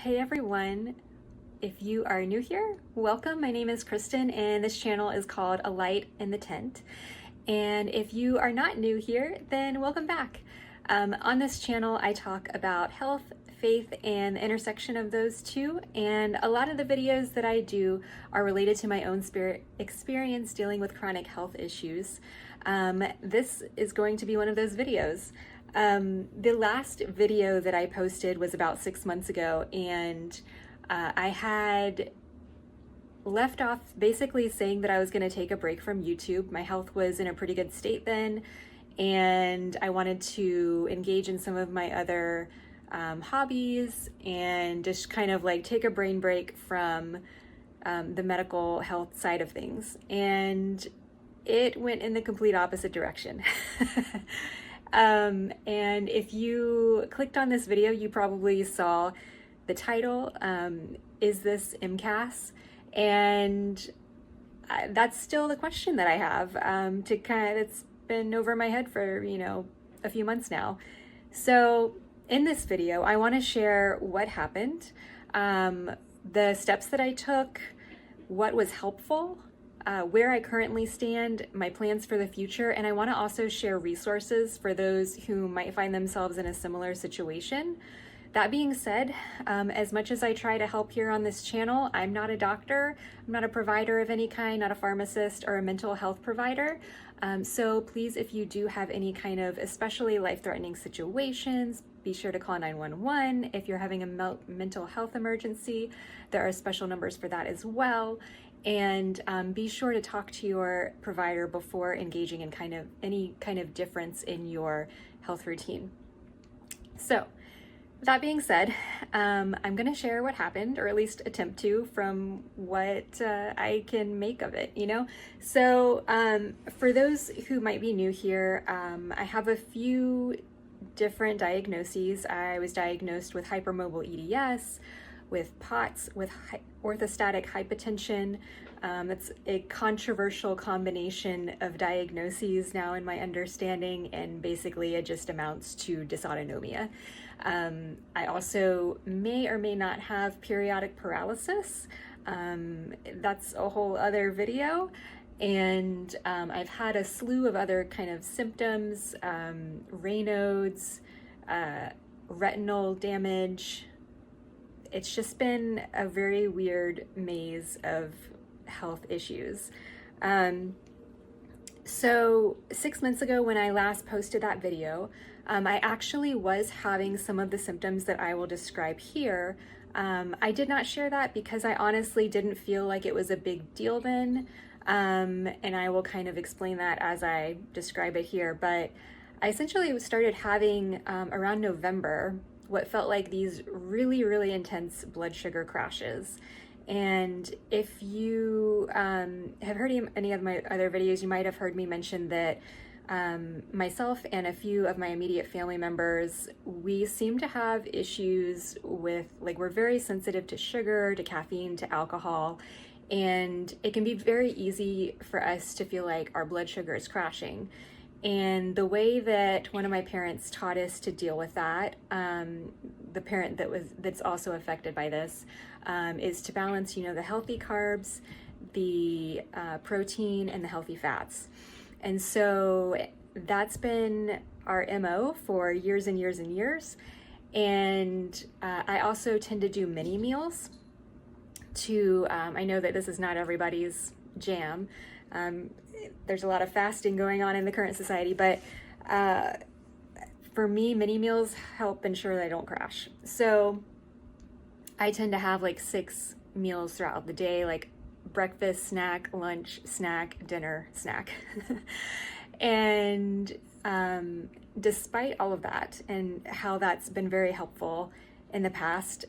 Hey everyone, if you are new here, welcome. My name is Kristen and this channel is called A Light in the Tent. And if you are not new here, then welcome back. On this channel, I talk about health, faith, and the intersection of those two. And a lot of the videos that I do are related to my own experience dealing with chronic health issues. This is going to be one of those videos. The last video that I posted was about 6 months ago, and I had left off basically saying that I was going to take a break from YouTube. My health was in a pretty good state then, and I wanted to engage in some of my other hobbies and just kind of like take a brain break from the medical health side of things. And it went in the complete opposite direction. And if you clicked on this video, you probably saw the title, Is This MCAS? And that's still the question that I have, it's been over my head for, a few months now. So in this video, I want to share what happened, the steps that I took, what was helpful, where I currently stand, my plans for the future, and I want to also share resources for those who might find themselves in a similar situation. That being said, as much as I try to help here on this channel, I'm not a doctor, I'm not a provider of any kind, not a pharmacist or a mental health provider. So please, if you do have any kind of especially life-threatening situations, be sure to call 911. If you're having a mental health emergency, there are special numbers for that as well. And be sure to talk to your provider before engaging in any kind of difference in your health routine. So, that being said, I'm going to share what happened, or at least attempt to, from what I can make of it, So, for those who might be new here, I have a few different diagnoses. I was diagnosed with hypermobile EDS, with POTS, with orthostatic hypotension. It's a controversial combination of diagnoses now in my understanding, and basically it just amounts to dysautonomia. I also may or may not have periodic paralysis. That's a whole other video. And I've had a slew of other kind of symptoms, Raynaud's, retinal damage. It's just been a very weird maze of health issues. So 6 months ago when I last posted that video, I actually was having some of the symptoms that I will describe here. I did not share that because I honestly didn't feel like it was a big deal then. And I will kind of explain that as I describe it here. But I essentially started having around November what felt like these really, really intense blood sugar crashes. And if you have heard any of my other videos, you might have heard me mention that myself and a few of my immediate family members, we seem to have issues with, we're very sensitive to sugar, to caffeine, to alcohol, and it can be very easy for us to feel like our blood sugar is crashing. And the way that one of my parents taught us to deal with that, the parent that's also affected by this, is to balance, the healthy carbs, the protein, and the healthy fats. And so that's been our MO for years and years and years. And I also tend to do mini meals to, I know that this is not everybody's jam. There's a lot of fasting going on in the current society, but for me, mini meals help ensure that I don't crash. So I tend to have 6 meals throughout the day, breakfast, snack, lunch, snack, dinner, snack. And despite all of that and how that's been very helpful in the past,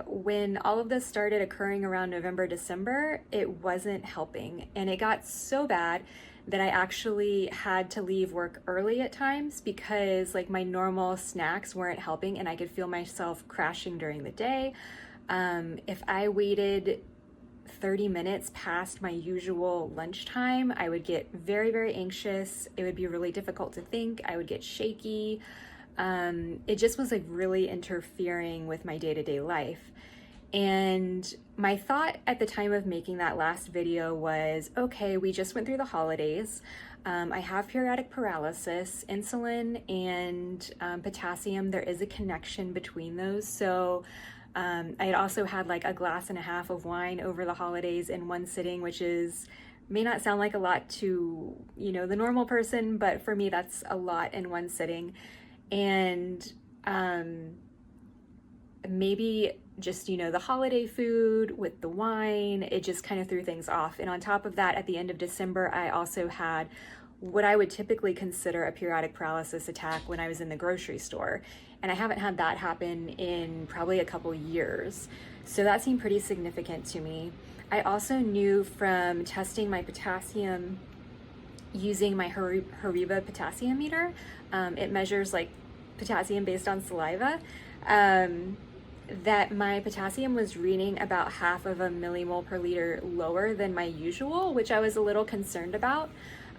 when all of this started occurring around November, December, it wasn't helping. And it got so bad that I actually had to leave work early at times because my normal snacks weren't helping and I could feel myself crashing during the day. If I waited 30 minutes past my usual lunchtime, I would get very, very anxious. It would be really difficult to think. I would get shaky. It just was really interfering with my day-to-day life. And my thought at the time of making that last video was, okay, we just went through the holidays. I have periodic paralysis, insulin and potassium, there is a connection between those. So I had also had like a glass and a half of wine over the holidays in one sitting, which may not sound like a lot to, the normal person, but for me, that's a lot in one sitting. And maybe just, the holiday food with the wine, it just kind of threw things off. And on top of that, at the end of December, I also had what I would typically consider a periodic paralysis attack when I was in the grocery store. And I haven't had that happen in probably a couple years. So that seemed pretty significant to me. I also knew from testing my potassium using my Hariba potassium meter, it measures like potassium based on saliva, that my potassium was reading about 0.5 millimole per liter lower than my usual, which I was a little concerned about.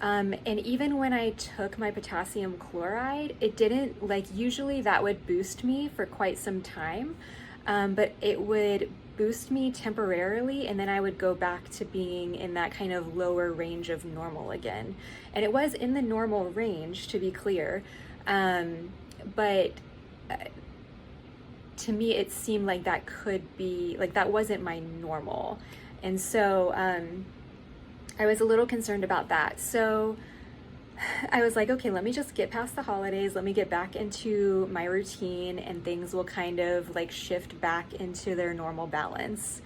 And even when I took my potassium chloride, it didn't, usually that would boost me for quite some time, but it would boost me temporarily, and then I would go back to being in that kind of lower range of normal again. And it was in the normal range, to be clear, but to me, it seemed like that could be, that wasn't my normal. And so I was a little concerned about that. So I was like, okay, let me just get past the holidays. Let me get back into my routine and things will kind of shift back into their normal balance.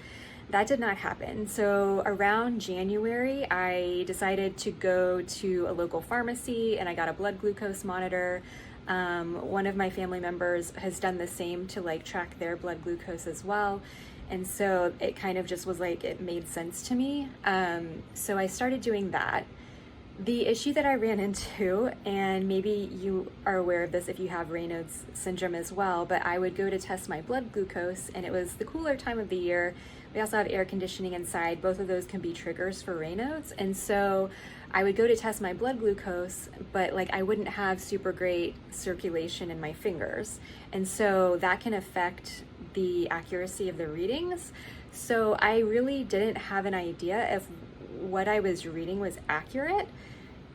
That did not happen. So around January, I decided to go to a local pharmacy and I got a blood glucose monitor. One of my family members has done the same to track their blood glucose as well. And so it kind of just was it made sense to me. So I started doing that. The issue that I ran into, and maybe you are aware of this if you have Raynaud's syndrome as well, but I would go to test my blood glucose and it was the cooler time of the year. We also have air conditioning inside. Both of those can be triggers for Raynaud's. And so I would go to test my blood glucose, but I wouldn't have super great circulation in my fingers. And so that can affect the accuracy of the readings. So I really didn't have an idea if what I was reading was accurate.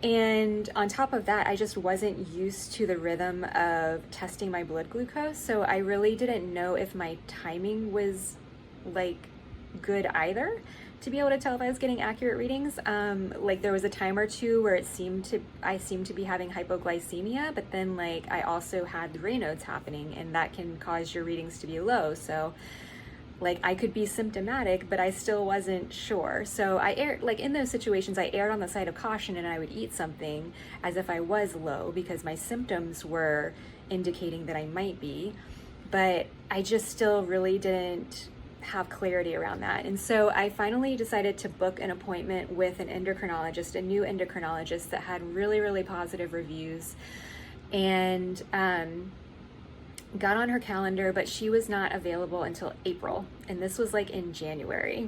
And on top of that, I just wasn't used to the rhythm of testing my blood glucose. So I really didn't know if my timing was good either to be able to tell if I was getting accurate readings. There was a time or two where I seemed to be having hypoglycemia, but then I also had the Raynaud's happening, and that can cause your readings to be low. So I could be symptomatic, but I still wasn't sure. So I in those situations, I erred on the side of caution and I would eat something as if I was low because my symptoms were indicating that I might be, but I just still really didn't have clarity around that. And so I finally decided to book an appointment with an endocrinologist, a new endocrinologist that had really, really positive reviews, and got on her calendar, but she was not available until April. And this was in January.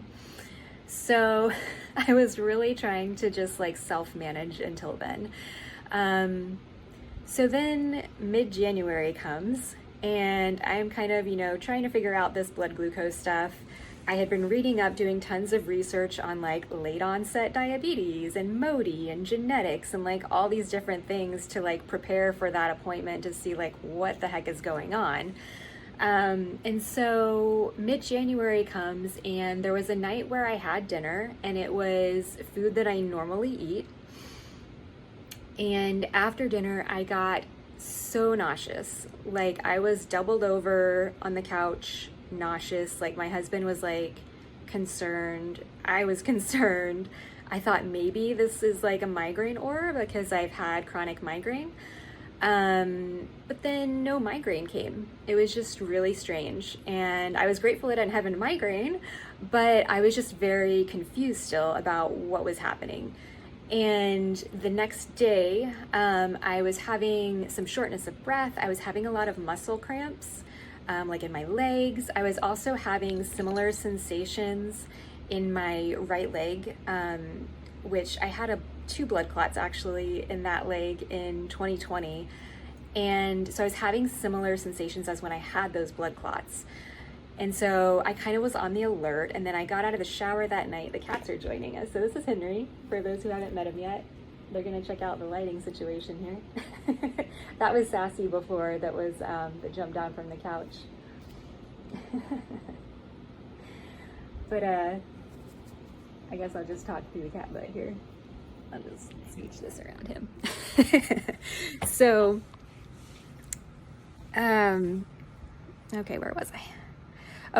So I was really trying to just self-manage until then. So then mid-January comes and I'm kind of, trying to figure out this blood glucose stuff. I had been reading up, doing tons of research on late onset diabetes and MODY and genetics and all these different things to prepare for that appointment to see what the heck is going on. And so mid-January comes and there was a night where I had dinner and it was food that I normally eat. And after dinner, I got so nauseous. I was doubled over on the couch, nauseous. My husband was concerned. I was concerned. I thought maybe this is a migraine aura because I've had chronic migraine. But then no migraine came. It was just really strange. And I was grateful that I didn't have a migraine, but I was just very confused still about what was happening. And the next day, I was having some shortness of breath. I was having a lot of muscle cramps, in my legs. I was also having similar sensations in my right leg, which I had 2 blood clots actually in that leg in 2020. And so I was having similar sensations as when I had those blood clots. And so I kind of was on the alert, and then I got out of the shower that night. The cats are joining us. So this is Henry, for those who haven't met him yet. They're gonna check out the lighting situation here. That was Sassy before, that jumped down from the couch. But I guess I'll just talk through the cat butt here. I'll just speech this around him. So, okay, where was I?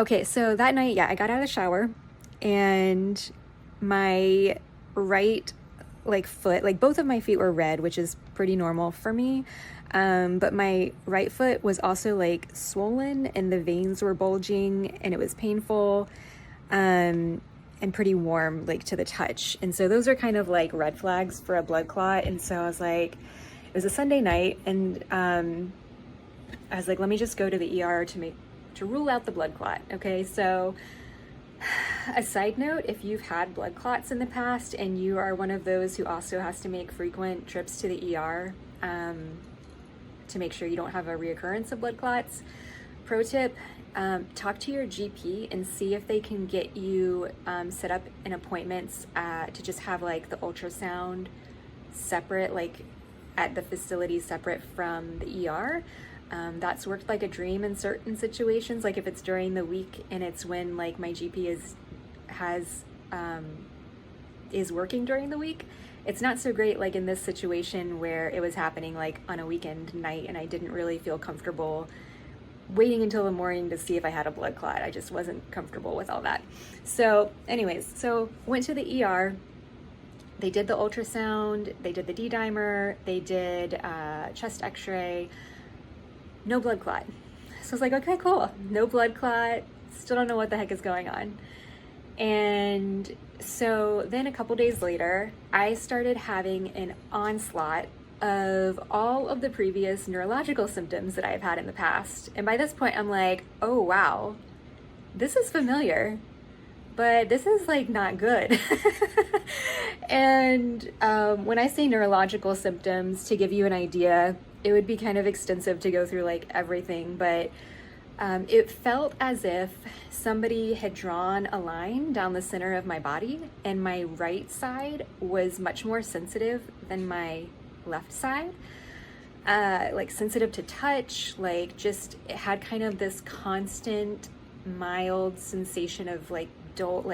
Okay, so that night, yeah, I got out of the shower, and my right foot, both of my feet were red, which is pretty normal for me. But my right foot was also swollen, and the veins were bulging, and it was painful, and pretty warm, to the touch. And so those are kind of red flags for a blood clot. And so I was it was a Sunday night, and I was let me just go to the ER to rule out the blood clot. Okay, so a side note, if you've had blood clots in the past and you are one of those who also has to make frequent trips to the ER to make sure you don't have a reoccurrence of blood clots, pro tip, talk to your GP and see if they can get you set up in appointments to just have the ultrasound separate, at the facility separate from the ER. That's worked like a dream in certain situations, if it's during the week and it's when my GP is working during the week. It's not so great in this situation where it was happening on a weekend night, and I didn't really feel comfortable waiting until the morning to see if I had a blood clot. I just wasn't comfortable with all that. So anyways, went to the ER. They did the ultrasound, they did the D-dimer, they did chest x-ray. No blood clot. So I was okay, cool. No blood clot. Still don't know what the heck is going on. And so then a couple days later, I started having an onslaught of all of the previous neurological symptoms that I've had in the past. And by this point, I'm oh, wow, this is familiar, but this is not good. And when I say neurological symptoms, to give you an idea, it would be kind of extensive to go through everything, but it felt as if somebody had drawn a line down the center of my body, and my right side was much more sensitive than my left side. Sensitive to touch, just it had kind of this constant mild sensation of dull,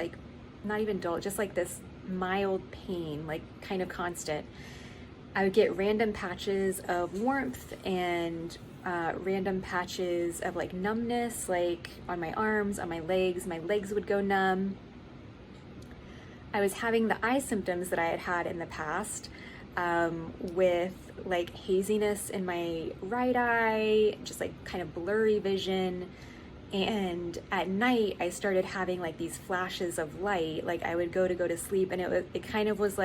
not even dull, just this mild pain, kind of constant. I would get random patches of warmth and random patches of numbness, on my arms, on my legs. My legs would go numb. I was having the eye symptoms that I had had in the past, with haziness in my right eye, just kind of blurry vision. And at night I started having these flashes of light. I would go to sleep, and it kind of was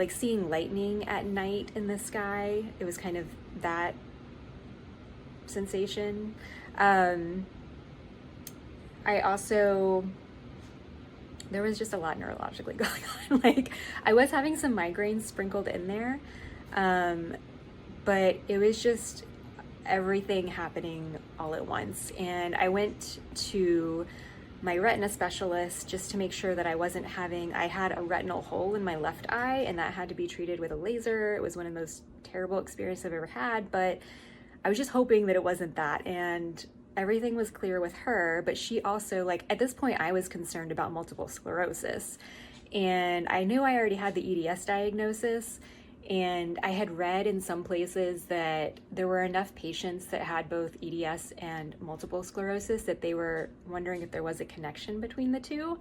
seeing lightning at night in the sky. It was kind of that sensation. I also, there was just a lot neurologically going on. I was having some migraines sprinkled in there, but it was just everything happening all at once. And I went to my retina specialist just to make sure that I had a retinal hole in my left eye, and that had to be treated with a laser. It was one of the most terrible experiences I've ever had, but I was just hoping that it wasn't that. And everything was clear with her, but she also, at this point, I was concerned about multiple sclerosis. And I knew I already had the EDS diagnosis, and I had read in some places that there were enough patients that had both EDS and multiple sclerosis that they were wondering if there was a connection between the two.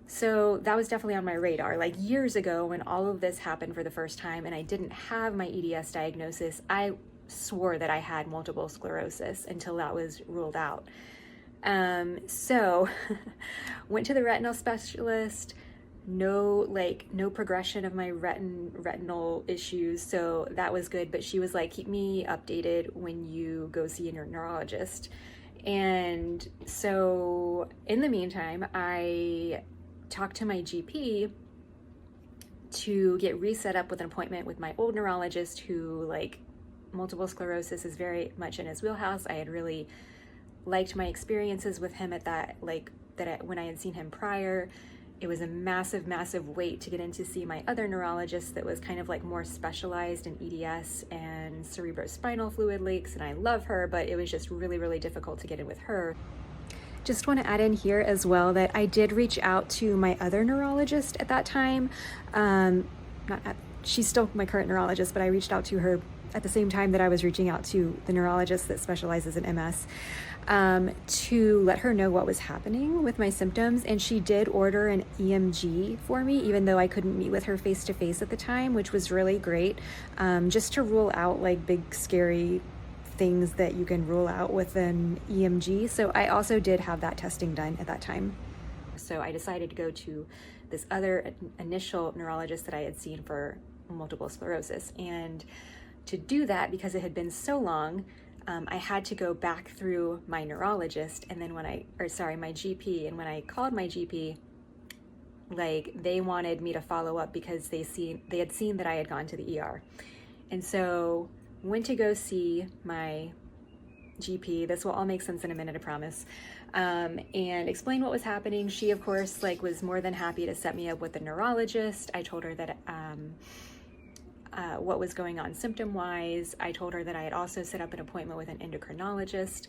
So that was definitely on my radar. Years ago, when all of this happened for the first time and I didn't have my EDS diagnosis, I swore that I had multiple sclerosis until that was ruled out. So went to the retinal specialist. No progression of my retinal issues, so that was good. But she was keep me updated when you go see a neurologist. And so in the meantime, I talked to my GP to get reset up with an appointment with my old neurologist, who multiple sclerosis is very much in his wheelhouse. I had really liked my experiences with him at that, when I had seen him prior. It was a massive, massive wait to get in to see my other neurologist that was kind of like more specialized in EDS and cerebrospinal fluid leaks, and I love her, but it was just really, really difficult to get in with her. Just want to add in here as well that I did reach out to my other neurologist at that time. She's still my current neurologist, but I reached out to her at the same time that I was reaching out to the neurologist that specializes in MS, to let her know what was happening with my symptoms. And she did order an EMG for me, even though I couldn't meet with her face to face at the time, which was really great, just to rule out like big, scary things that you can rule out with an EMG. So I also did have that testing done at that time. So I decided to go to this other initial neurologist that I had seen for multiple sclerosis. And to do that, because it had been so long, I had to go back through my neurologist, and then my GP. And when I called my GP, like, they wanted me to follow up because they had seen that I had gone to the ER. And so went to go see my GP. This will all make sense in a minute, I promise. And explain what was happening. She, of course, like, was more than happy to set me up with a neurologist. I told her that what was going on symptom-wise. I told her that I had also set up an appointment with an endocrinologist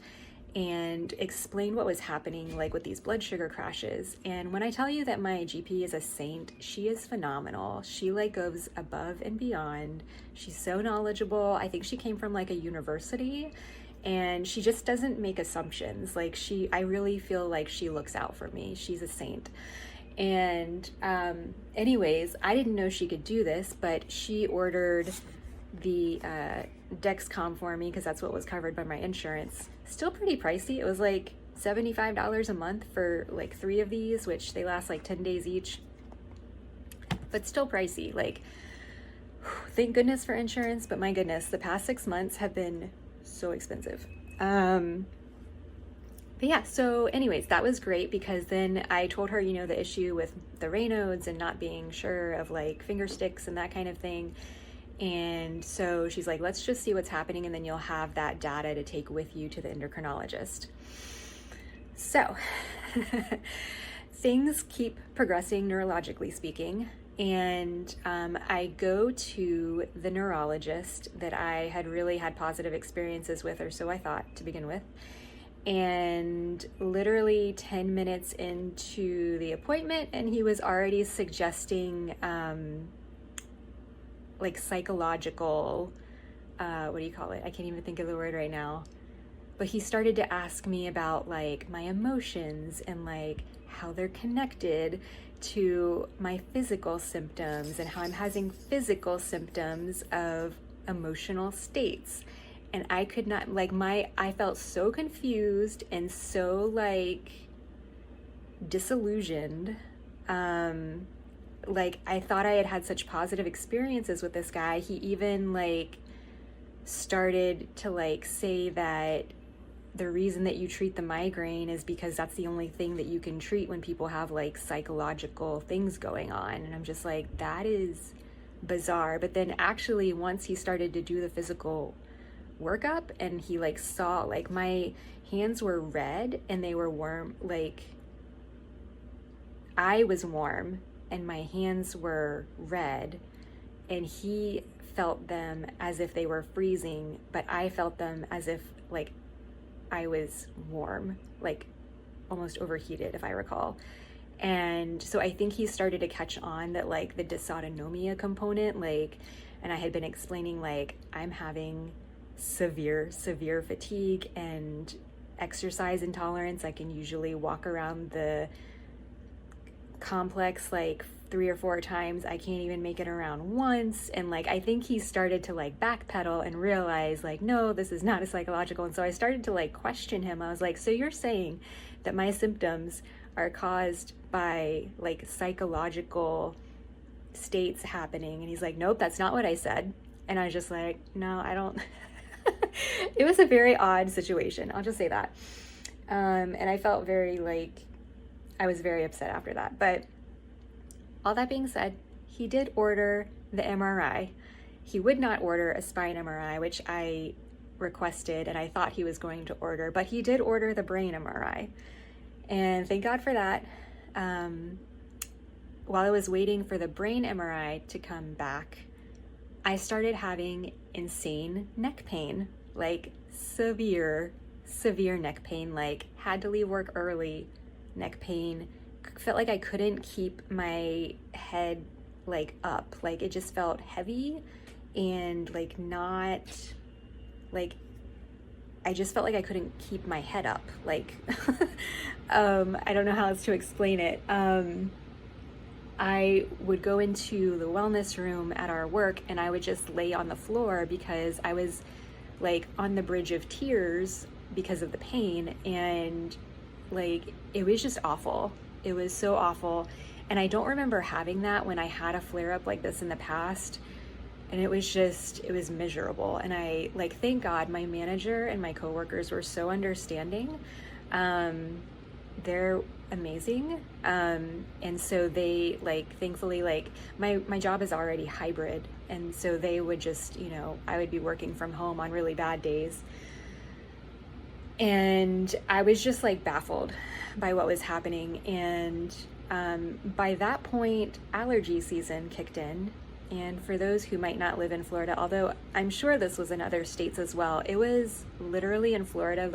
and explained what was happening, like with these blood sugar crashes. And when I tell you that my GP is a saint, she is phenomenal. She like goes above and beyond. She's so knowledgeable. I think she came from like a university, and she just doesn't make assumptions. Like, I really feel like she looks out for me. She's a saint. And anyways, I didn't know she could do this, but she ordered the Dexcom for me because that's what was covered by my insurance. Still pretty pricey. It was like $75 a month for like 3 of these, which they last like 10 days each, but still pricey. Like, thank goodness for insurance, but my goodness, the past 6 months have been so expensive. But yeah, so anyways, that was great because then I told her, you know, the issue with the Raynaud's and not being sure of like finger sticks and that kind of thing. And so she's like, let's just see what's happening, and then you'll have that data to take with you to the endocrinologist. So things keep progressing neurologically speaking. And I go to the neurologist that I had really had positive experiences with, or so I thought to begin with. And literally 10 minutes into the appointment, and he was already suggesting like psychological, what do you call it? I can't even think of the word right now. But he started to ask me about like my emotions and like how they're connected to my physical symptoms and how I'm having physical symptoms of emotional states. And I could not, like, I felt so confused and so like disillusioned. Like, I thought I had had such positive experiences with this guy. He even like started to like say that the reason that you treat the migraine is because that's the only thing that you can treat when people have like psychological things going on. And I'm just like, that is bizarre. But then actually once he started to do the physical workup and he like saw like my hands were red and they were warm, like I was warm and my hands were red, and he felt them as if they were freezing, but I felt them as if like I was warm, like almost overheated, if I recall. And so I think he started to catch on that like the dysautonomia component, like, and I had been explaining like I'm having severe fatigue and exercise intolerance. I can usually walk around the complex like 3 or 4 times. I can't even make it around once. And like I think he started to like backpedal and realize like, no, this is not a psychological. And so I started to like question him. I was like, so you're saying that my symptoms are caused by like psychological states happening? And he's like, nope, that's not what I said. And I was just like, no, I don't. It was a very odd situation, I'll just say that. And I felt very like I was very upset after that. But all that being said, he did order the MRI. He would not order a spine MRI, which I requested and I thought he was going to order, but he did order the brain MRI. And thank God for that. While I was waiting for the brain MRI to come back, I started having insane neck pain, like severe neck pain, like had to leave work early, neck pain. Felt like I couldn't keep my head like up, like it just felt heavy and like not like, I just felt like I couldn't keep my head up, like I don't know how else to explain it. I would go into the wellness room at our work and I would just lay on the floor because I was like on the bridge of tears because of the pain, and like it was just awful. It was so awful. And I don't remember having that when I had a flare up like this in the past. And it was miserable. And I like, thank God my manager and my coworkers were so understanding. They're amazing. And so they like, thankfully, like my job is already hybrid. And so they would just, you know, I would be working from home on really bad days. And I was just like baffled by what was happening. And by that point, allergy season kicked in. And for those who might not live in Florida, although I'm sure this was in other states as well, it was literally in Florida,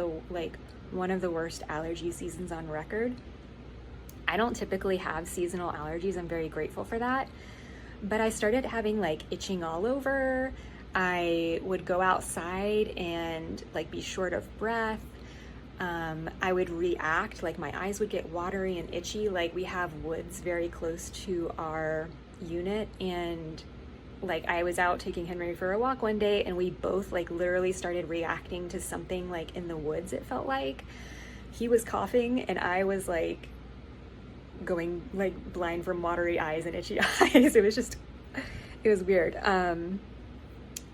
one of the worst allergy seasons on record. I don't typically have seasonal allergies. I'm very grateful for that. But I started having like itching all over. I would go outside and like be short of breath. I would react, like my eyes would get watery and itchy. Like we have woods very close to our unit, and like I was out taking Henry for a walk one day and we both like literally started reacting to something like in the woods. It felt like he was coughing and I was like going like blind from watery eyes and itchy eyes. It was weird.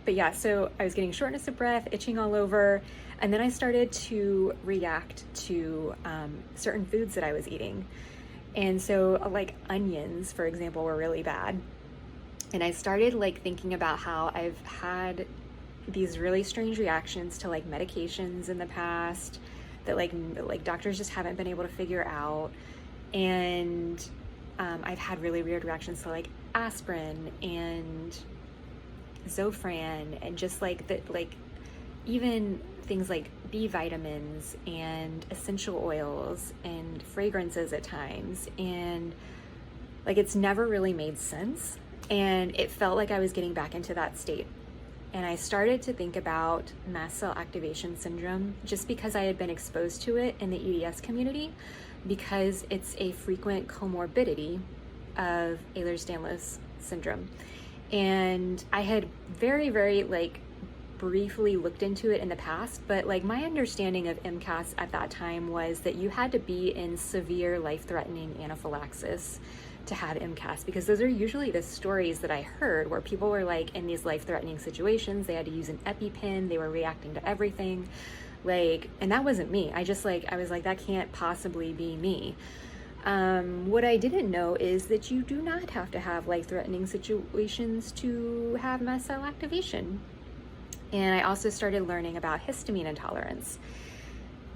But yeah, so I was getting shortness of breath, itching all over, and then I started to react to certain foods that I was eating. And so like onions, for example, were really bad. And I started like thinking about how I've had these really strange reactions to like medications in the past that like doctors just haven't been able to figure out. And I've had really weird reactions to like aspirin and Zofran and just like that, like even things like B vitamins and essential oils and fragrances at times. And like, it's never really made sense. And it felt like I was getting back into that state. And I started to think about mast cell activation syndrome just because I had been exposed to it in the EDS community, because it's a frequent comorbidity of Ehlers-Danlos syndrome. And I had very, very like briefly looked into it in the past, but like my understanding of MCAS at that time was that you had to be in severe life-threatening anaphylaxis to have MCAS, because those are usually the stories that I heard where people were like in these life-threatening situations, they had to use an EpiPen, they were reacting to everything, like, and that wasn't me. I was like, that can't possibly be me. What I didn't know is that you do not have to have life-threatening situations to have mast cell activation. And I also started learning about histamine intolerance.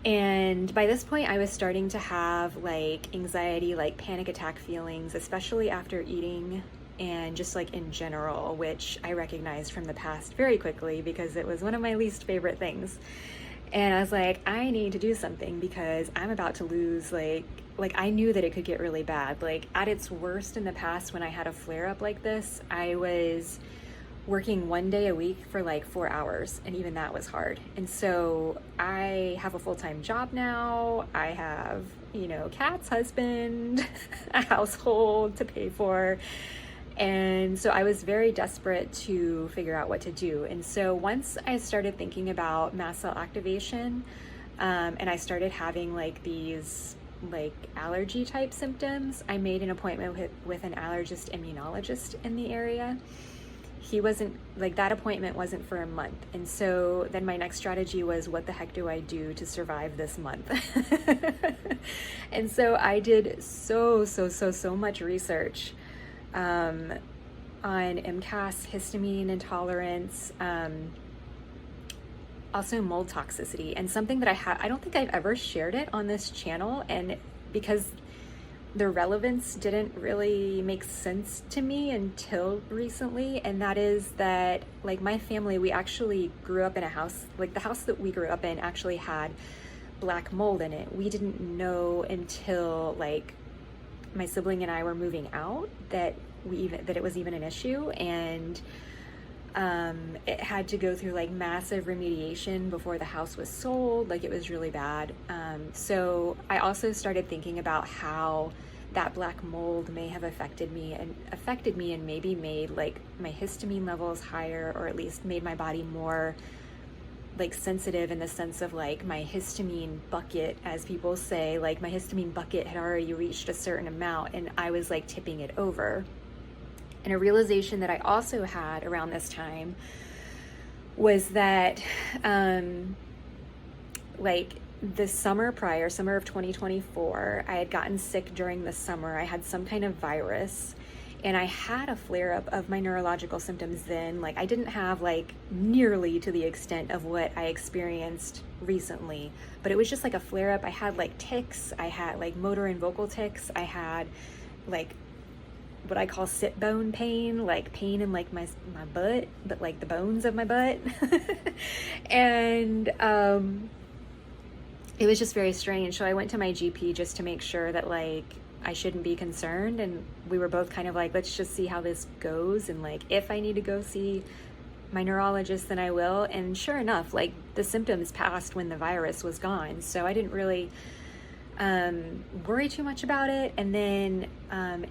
And by this point, I was starting to have like anxiety, like panic attack feelings, especially after eating, and just like in general, which I recognized from the past very quickly because it was one of my least favorite things. And I was like, I need to do something because I'm about to lose like I knew that it could get really bad. Like at its worst in the past, when I had a flare up like this, I was working 1 day a week for like 4 hours, and even that was hard. And so I have a full-time job now. I have, you know, cats, husband, a household to pay for. And so I was very desperate to figure out what to do. And so once I started thinking about mast cell activation, and I started having like these like allergy type symptoms, I made an appointment with an allergist immunologist in the area. He wasn't like, that appointment wasn't for a month. And so then my next strategy was, what the heck do I do to survive this month? And so I did so much research on MCAS, histamine intolerance, also mold toxicity, and something that I don't think I've ever shared it on this channel, and because the relevance didn't really make sense to me until recently, and that is that like my family, we actually grew up in a house, like the house that we grew up in actually had black mold in it. We didn't know until like my sibling and I were moving out that it was even an issue, and it had to go through like massive remediation before the house was sold. Like it was really bad. So I also started thinking about how that black mold may have affected me and maybe made like my histamine levels higher, or at least made my body more like sensitive, in the sense of like my histamine bucket, as people say, like my histamine bucket had already reached a certain amount and I was like tipping it over. And a realization that I also had around this time was that like the summer of 2024, I had gotten sick during the summer. I had some kind of virus, and I had a flare-up of my neurological symptoms then. Like I didn't have like nearly to the extent of what I experienced recently, but it was just like a flare-up. I had like tics, I had like motor and vocal tics, I had like what I call sit bone pain, like pain in like my butt, but like the bones of my butt. And it was just very strange. So I went to my GP just to make sure that like I shouldn't be concerned, and we were both kind of like, let's just see how this goes, and like if I need to go see my neurologist, then I will. And sure enough, like the symptoms passed when the virus was gone, so I didn't really worry too much about it. And then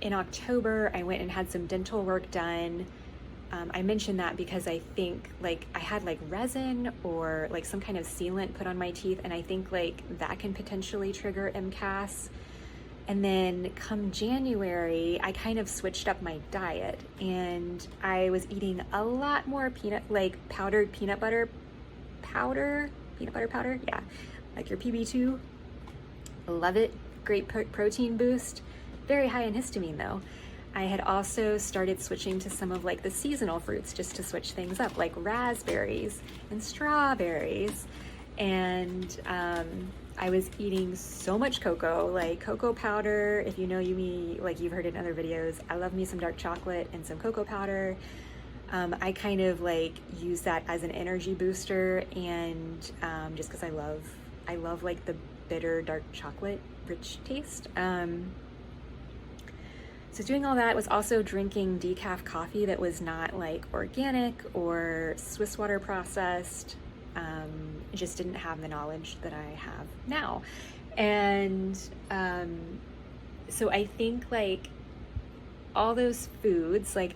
in October I went and had some dental work done. I mentioned that because I think like I had like resin or like some kind of sealant put on my teeth, and I think like that can potentially trigger MCAS. And then come January, I kind of switched up my diet, and I was eating a lot more powdered peanut butter powder, yeah, like your PB2. Love it. Great protein boost. Very high in histamine though. I had also started switching to some of like the seasonal fruits just to switch things up, like raspberries and strawberries. And I was eating so much cocoa, like cocoa powder. If you know me, like you've heard it in other videos, I love me some dark chocolate and some cocoa powder. I kind of like use that as an energy booster, and just because I love like the bitter dark chocolate rich taste. So doing all that, was also drinking decaf coffee that was not like organic or Swiss water processed. Just didn't have the knowledge that I have now. And so I think like all those foods, like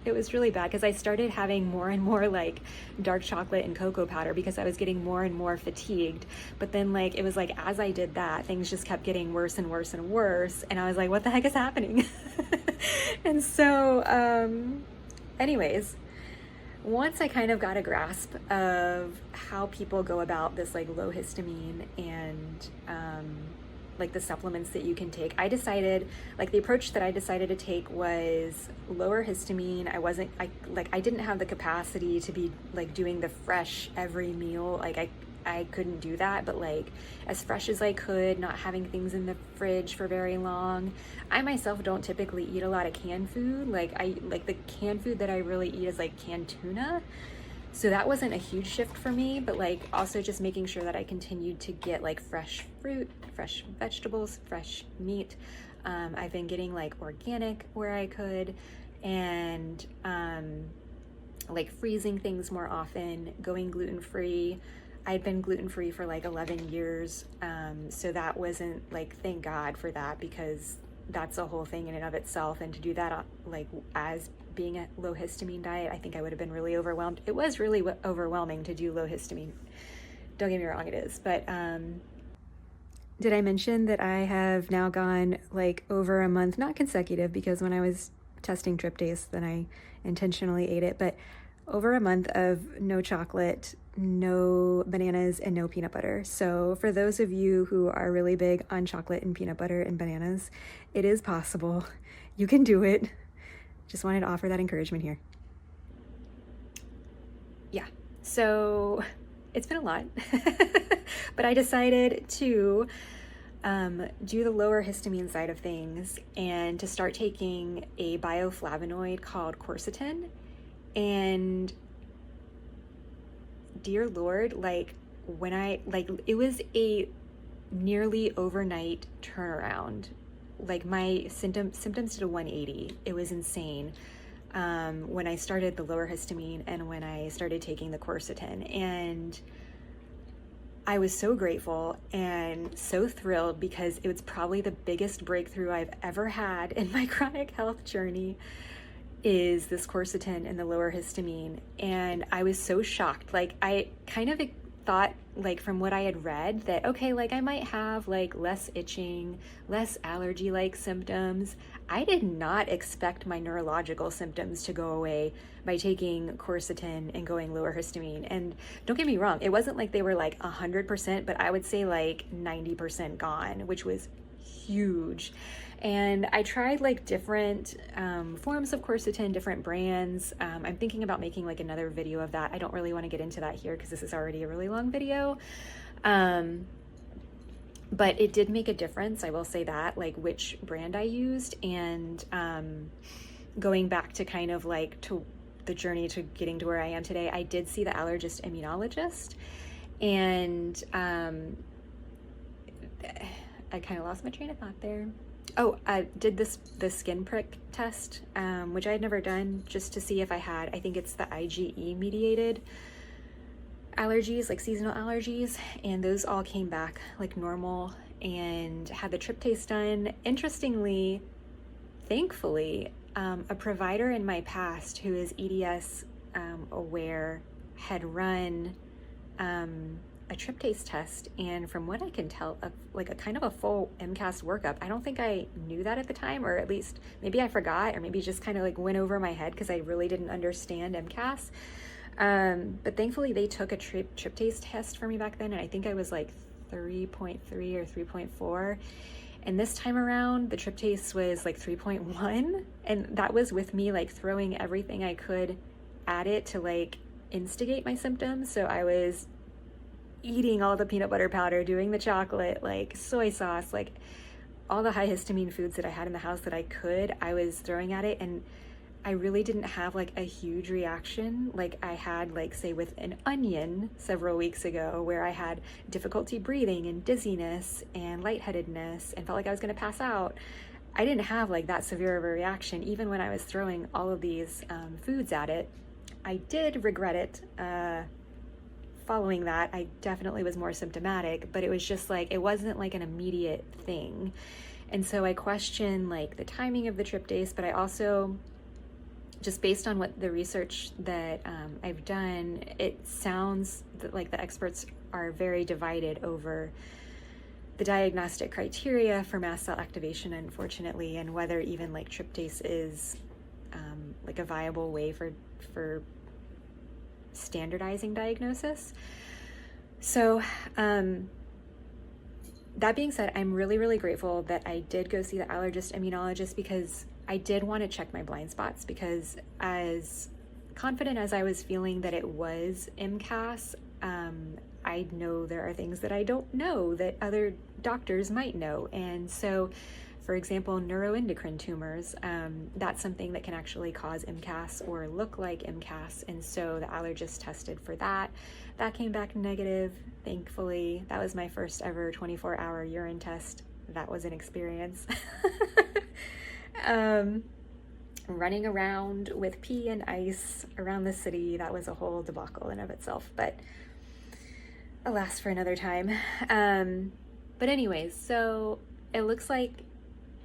it was really bad because I started having more and more like dark chocolate and cocoa powder because I was getting more and more fatigued. But then like it was like as I did that, things just kept getting worse and worse and worse, and I was like, what the heck is happening? And so anyways, once I kind of got a grasp of how people go about this like low histamine and like the supplements that you can take, I decided, like the approach that I decided to take was lower histamine. I didn't have the capacity to be like doing the fresh every meal. Like I couldn't do that, but like as fresh as I could, not having things in the fridge for very long. I myself don't typically eat a lot of canned food. Like the canned food that I really eat is like canned tuna. So that wasn't a huge shift for me, but like also just making sure that I continued to get like fresh fruit, fresh vegetables, fresh meat. I've been getting like organic where I could, and like freezing things more often, going gluten-free. I'd been gluten-free for like 11 years. So that wasn't like, thank God for that, because that's a whole thing in and of itself. And to do that like as being a low histamine diet, I think I would have been really overwhelmed. It was really overwhelming to do low histamine. Don't get me wrong, it is. But did I mention that I have now gone like over a month, not consecutive, because when I was testing tryptase, then I intentionally ate it, but over a month of no chocolate, no bananas, and no peanut butter. So for those of you who are really big on chocolate and peanut butter and bananas, it is possible. You can do it. Just wanted to offer that encouragement here. Yeah, so it's been a lot. But I decided to do the lower histamine side of things and to start taking a bioflavonoid called quercetin. And dear Lord, like when it was a nearly overnight turnaround. Like my symptoms did a 180. It was insane. When I started the lower histamine and when I started taking the quercetin, and I was so grateful and so thrilled because it was probably the biggest breakthrough I've ever had in my chronic health journey, is this quercetin and the lower histamine. And I was so shocked. Like I kind of thought, like from what I had read, that okay, like I might have like less itching, less allergy like symptoms. I did not expect my neurological symptoms to go away by taking quercetin and going lower histamine. And don't get me wrong, it wasn't like they were like 100%, but I would say like 90% gone, which was huge. And I tried like different forms of quercetin, different brands. I'm thinking about making like another video of that. I don't really want to get into that here because this is already a really long video. But it did make a difference, I will say that, like which brand I used. And going back to kind of like to the journey to getting to where I am today, I did see the allergist immunologist, and I kind of lost my train of thought there. Oh, I did the skin prick test, which I had never done, just to see if I had, I think it's the IgE mediated allergies, like seasonal allergies, and those all came back like normal. And had the tryptase done. Interestingly, thankfully, a provider in my past who is EDS aware had run a tryptase test, and from what I can tell, like a kind of a full MCAS workup. I don't think I knew that at the time, or at least maybe I forgot, or maybe just kind of like went over my head because I really didn't understand MCAS. But thankfully they took a tryptase test for me back then, and I think I was like 3.3 or 3.4. And this time around, the tryptase was like 3.1, and that was with me like throwing everything I could at it to like instigate my symptoms. So I was eating all the peanut butter powder, doing the chocolate, like soy sauce, like all the high histamine foods that I had in the house that I could, I was throwing at it. And I really didn't have like a huge reaction like I had, like say with an onion several weeks ago, where I had difficulty breathing and dizziness and lightheadedness and felt like I was going to pass out. I didn't have like that severe of a reaction even when I was throwing all of these foods at it. I did regret it. Following that, I definitely was more symptomatic, but it was just like, it wasn't like an immediate thing. And so I question like the timing of the tryptase, but I also, just based on what the research that I've done, it sounds that like the experts are very divided over the diagnostic criteria for mast cell activation, unfortunately, and whether even like tryptase is like a viable way for standardizing diagnosis. So that being said, I'm really, really grateful that I did go see the allergist immunologist, because I did want to check my blind spots, because as confident as I was feeling that it was MCAS, I know there are things that I don't know that other doctors might know. And so, for example, neuroendocrine tumors, that's something that can actually cause MCAS or look like MCAS. And so the allergist tested for that. That came back negative, thankfully. That was my first ever 24-hour urine test. That was an experience. Running around with pee and ice around the city, that was a whole debacle in of itself, but alas, for another time. But anyways, so it looks like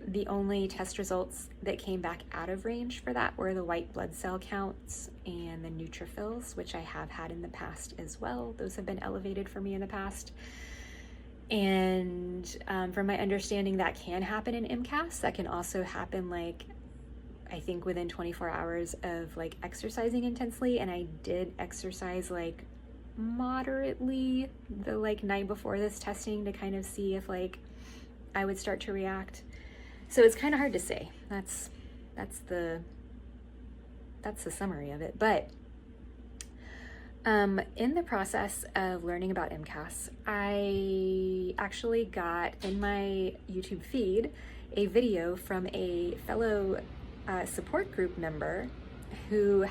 the only test results that came back out of range for that were the white blood cell counts and the neutrophils, which I have had in the past as well. Those have been elevated for me in the past. And from my understanding, that can happen in MCAS. That can also happen, like, I think within 24 hours of like exercising intensely. And I did exercise like moderately the like night before this testing to kind of see if like I would start to react. So it's kind of hard to say. That's the summary of it. But In the process of learning about MCAS, I actually got in my YouTube feed a video from a fellow support group member who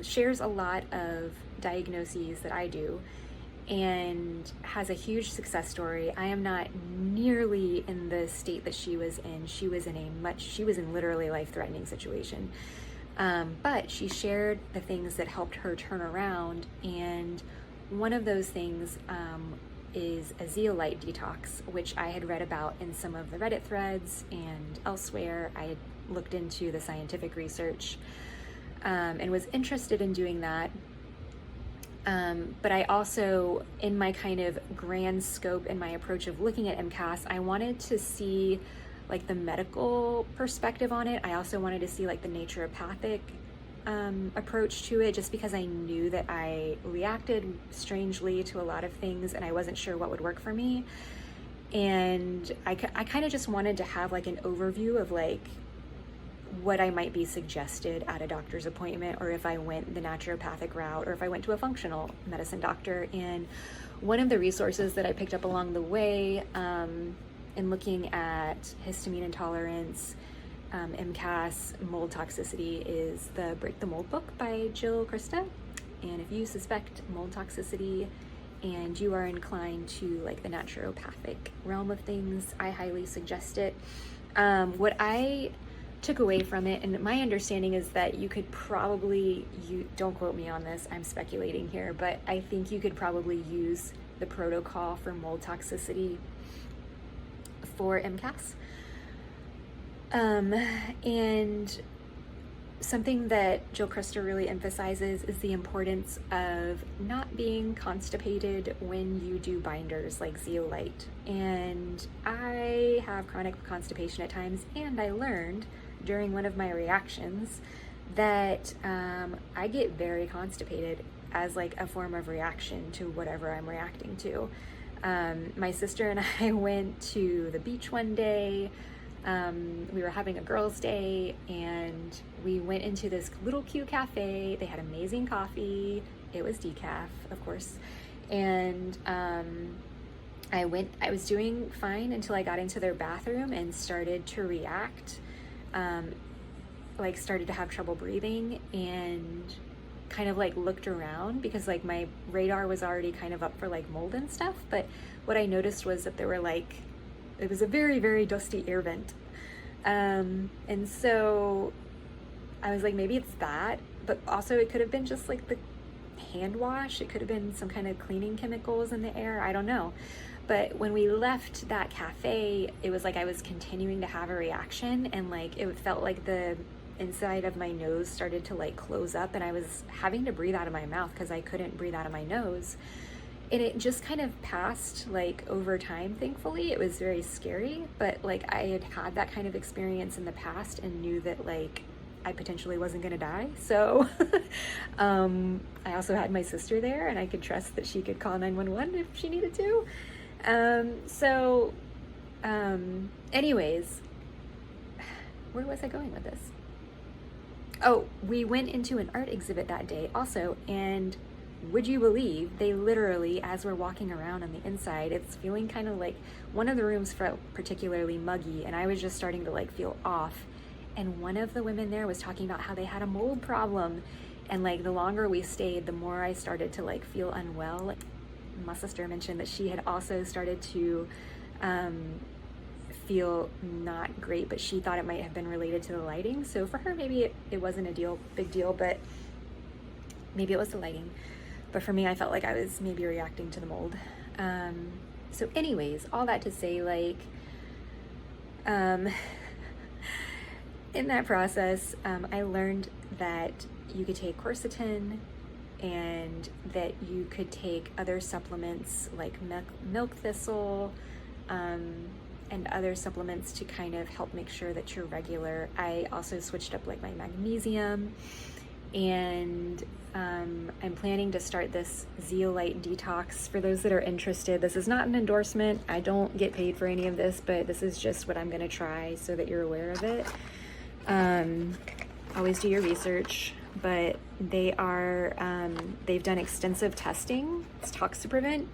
shares a lot of diagnoses that I do and has a huge success story. I am not nearly in the state that she was in. She was in literally life-threatening situation. But she shared the things that helped her turn around, and one of those things is a zeolite detox, which I had read about in some of the Reddit threads and elsewhere. I had looked into the scientific research and was interested in doing that. But I also, in my kind of grand scope and my approach of looking at MCAS, I wanted to see like the medical perspective on it. I also wanted to see like the naturopathic approach to it, just because I knew that I reacted strangely to a lot of things and I wasn't sure what would work for me. And I kind of just wanted to have like an overview of like what I might be suggested at a doctor's appointment, or if I went the naturopathic route, or if I went to a functional medicine doctor. And one of the resources that I picked up along the way in looking at histamine intolerance, MCAS, mold toxicity, is the Break the Mold book by Crista. And if you suspect mold toxicity and you are inclined to like the naturopathic realm of things, I highly suggest it. What I took away from it, and my understanding is that you could probably, don't quote me on this, I'm speculating here, but I think you could probably use the protocol for mold toxicity for MCAS. And something that Jill Crista really emphasizes is the importance of not being constipated when you do binders like zeolite. And I have chronic constipation at times, and I learned during one of my reactions that I get very constipated as like a form of reaction to whatever I'm reacting to. My sister and I went to the beach one day. We were having a girls' day, and we went into this little cute cafe. They had amazing coffee. It was decaf, of course. And I was doing fine until I got into their bathroom and started to react. Like started to have trouble breathing, and kind of like looked around because like my radar was already kind of up for like mold and stuff. But what I noticed was that there were like, it was a very, very dusty air vent. And so I was like, maybe it's that, but also it could have been just like the hand wash. It could have been some kind of cleaning chemicals in the air. I don't know. But when we left that cafe, it was like I was continuing to have a reaction, and like it felt like the inside of my nose started to like close up, and I was having to breathe out of my mouth because I couldn't breathe out of my nose. And it just kind of passed like over time, thankfully. It was very scary, but like I had had that kind of experience in the past and knew that like I potentially wasn't gonna die. So I also had my sister there, and I could trust that she could call 911 if she needed to. Anyways, where was I going with this? Oh, we went into an art exhibit that day also, and would you believe, they literally, as we're walking around on the inside, it's feeling kind of like, one of the rooms felt particularly muggy, and I was just starting to like feel off. And one of the women there was talking about how they had a mold problem, and like the longer we stayed, the more I started to like feel unwell. My sister mentioned that she had also started to feel not great, but she thought it might have been related to the lighting. So for her, maybe it wasn't a big deal, but maybe it was the lighting. But for me, I felt like I was maybe reacting to the mold. So anyways, all that to say, like, in that process, I learned that you could take quercetin, and that you could take other supplements like milk thistle, and other supplements to kind of help make sure that you're regular. I also switched up like my magnesium, and I'm planning to start this zeolite detox. For those that are interested, this is not an endorsement. I don't get paid for any of this, but this is just what I'm gonna try so that you're aware of it. Always do your research. but they've done extensive testing. It's Toxicity.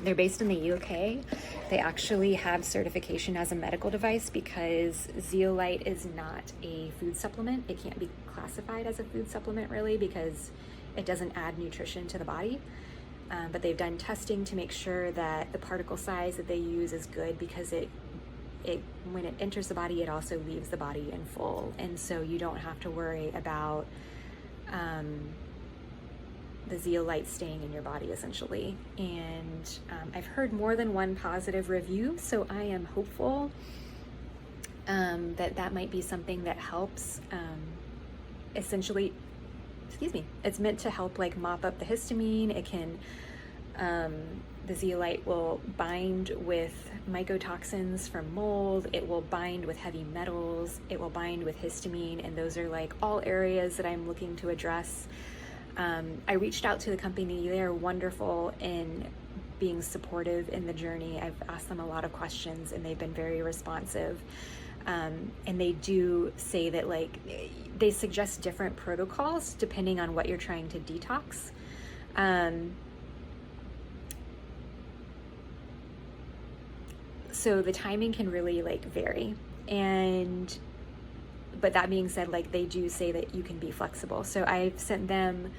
They're based in the UK. They actually have certification as a medical device because zeolite is not a food supplement. It can't be classified as a food supplement really because it doesn't add nutrition to the body. But they've done testing to make sure that the particle size that they use is good because when it enters the body, it also leaves the body in full. And so you don't have to worry about the zeolite staying in your body essentially. And I've heard more than one positive review, so I am hopeful that might be something that helps. Essentially, it's meant to help like mop up the histamine. It can, the zeolite will bind with mycotoxins from mold. It will bind with heavy metals. It will bind with histamine, and those are like all areas that I'm looking to address. I reached out to the company. They're wonderful in being supportive in the journey. I've asked them a lot of questions and they've been very responsive. And they do say that like they suggest different protocols depending on what you're trying to detox. So the timing can really like vary. But that being said, like they do say that you can be flexible. So I've sent them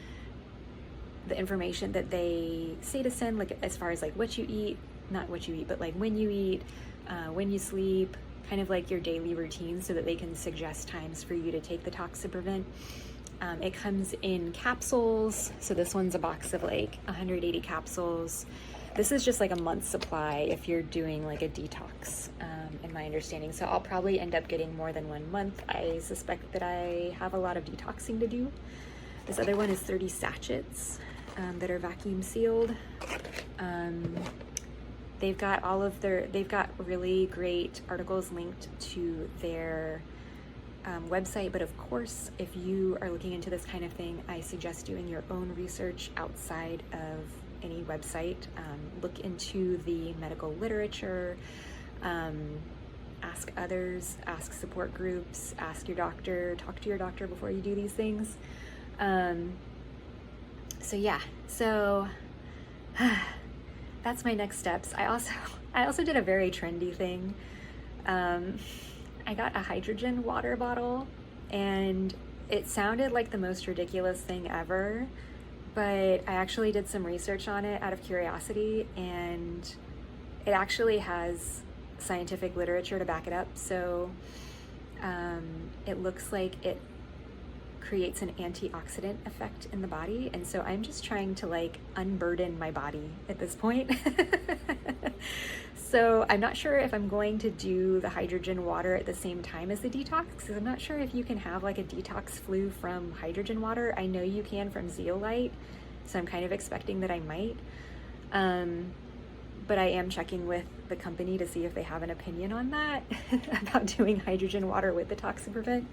the information that they say to send, like as far as like what you eat, not what you eat, but like when you eat, when you sleep, kind of like your daily routine so that they can suggest times for you to take the Toxicity. It comes in capsules. So this one's a box of like 180 capsules. This is just like a month's supply if you're doing like a detox, in my understanding. So I'll probably end up getting more than 1 month. I suspect that I have a lot of detoxing to do. This other one is 30 sachets that are vacuum sealed. They've got really great articles linked to their website, but of course, if you are looking into this kind of thing, I suggest doing your own research outside of any website. Look into the medical literature, ask others, ask support groups, ask your doctor, talk to your doctor before you do these things. So that's my next steps. I also did a very trendy thing. I got a hydrogen water bottle, and it sounded like the most ridiculous thing ever, but I actually did some research on it out of curiosity, and it actually has scientific literature to back it up. So it looks like it creates an antioxidant effect in the body, and so I'm just trying to like unburden my body at this point. So I'm not sure if I'm going to do the hydrogen water at the same time as the detox, because I'm not sure if you can have like a detox flu from hydrogen water. I know you can from zeolite, so I'm kind of expecting that I might. But I am checking with the company to see if they have an opinion on that about doing hydrogen water with the Toxicity.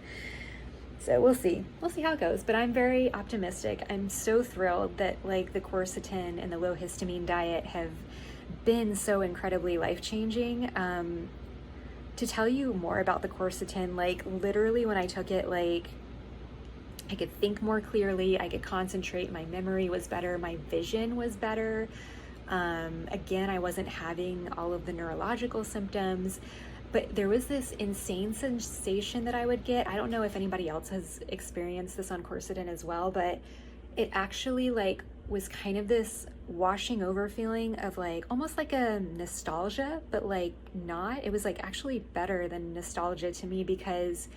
So we'll see how it goes, but I'm very optimistic. I'm so thrilled that like the quercetin and the low histamine diet have been so incredibly life-changing. To tell you more about the quercetin, like literally when I took it, like I could think more clearly, I could concentrate, my memory was better, my vision was better. Again, I wasn't having all of the neurological symptoms, but there was this insane sensation that I would get. I don't know if anybody else has experienced this on quercetin as well, but it actually like was kind of this washing over feeling of like almost like a nostalgia, but like not. It was like actually better than nostalgia to me because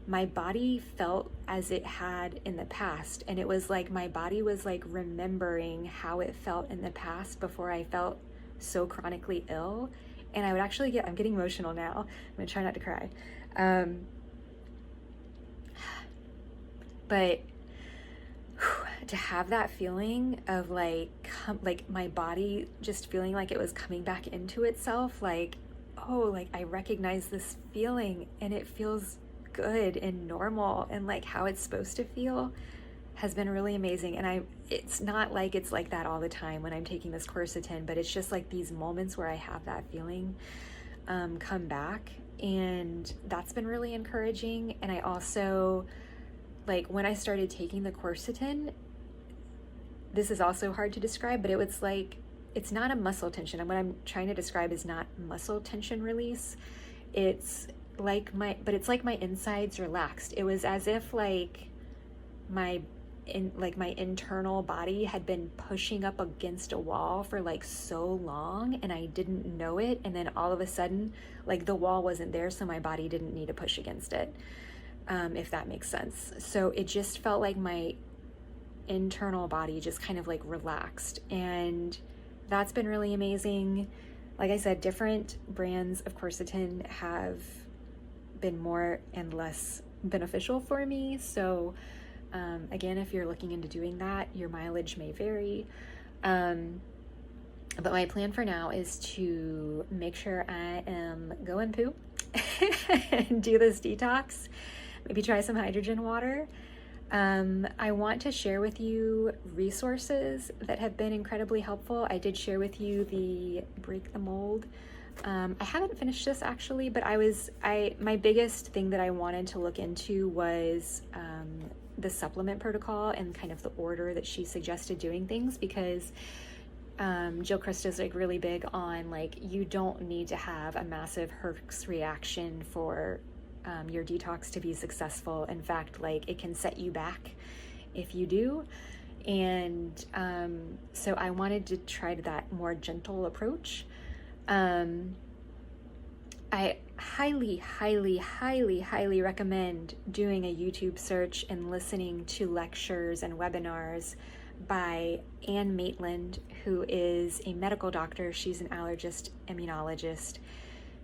my body felt as it had in the past, and it was like my body was like remembering how it felt in the past before I felt so chronically ill. And I would actually I'm getting emotional now. I'm gonna try not to cry. But to have that feeling of like my body just feeling like it was coming back into itself, like, oh, like I recognize this feeling and it feels good and normal and like how it's supposed to feel, has been really amazing. And it's not like it's like that all the time when I'm taking this quercetin, but it's just like these moments where I have that feeling come back, and that's been really encouraging. And I also like when I started taking the quercetin, this is also hard to describe, but it was like, it's not a muscle tension. And what I'm trying to describe is not muscle tension release. It's like my insides relaxed. It was as if like my internal body had been pushing up against a wall for like so long, and I didn't know it. And then all of a sudden, like the wall wasn't there, so my body didn't need to push against it, if that makes sense. So it just felt like my internal body just kind of like relaxed, and that's been really amazing. Like I said, different brands of quercetin have been more and less beneficial for me. So again, if you're looking into doing that, your mileage may vary. But my plan for now is to make sure I am going poo and do this detox, maybe try some hydrogen water. I want to share with you resources that have been incredibly helpful. I did share with you the Break the Mold. I haven't finished this actually, but my biggest thing that I wanted to look into was the supplement protocol and kind of the order that she suggested doing things, because Jill Crista is like really big on like, you don't need to have a massive Herx reaction for your detox to be successful. In fact, like it can set you back if you do. And so I wanted to try that more gentle approach. I highly recommend doing a YouTube search and listening to lectures and webinars by Maitland, who is a medical doctor. She's an allergist immunologist.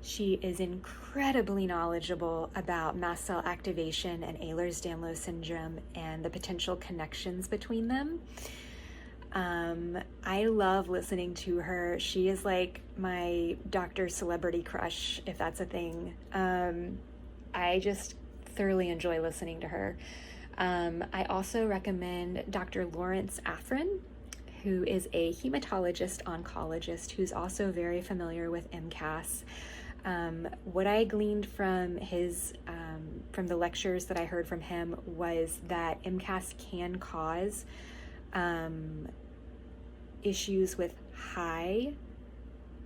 She is incredibly knowledgeable about mast cell activation and Ehlers-Danlos syndrome and the potential connections between them. I love listening to her. She is like my doctor celebrity crush, if that's a thing. I just thoroughly enjoy listening to her. I also recommend Dr. Lawrence Afrin, who is a hematologist oncologist who's also very familiar with MCAS. What I gleaned from from the lectures that I heard from him was that MCAS can cause issues with high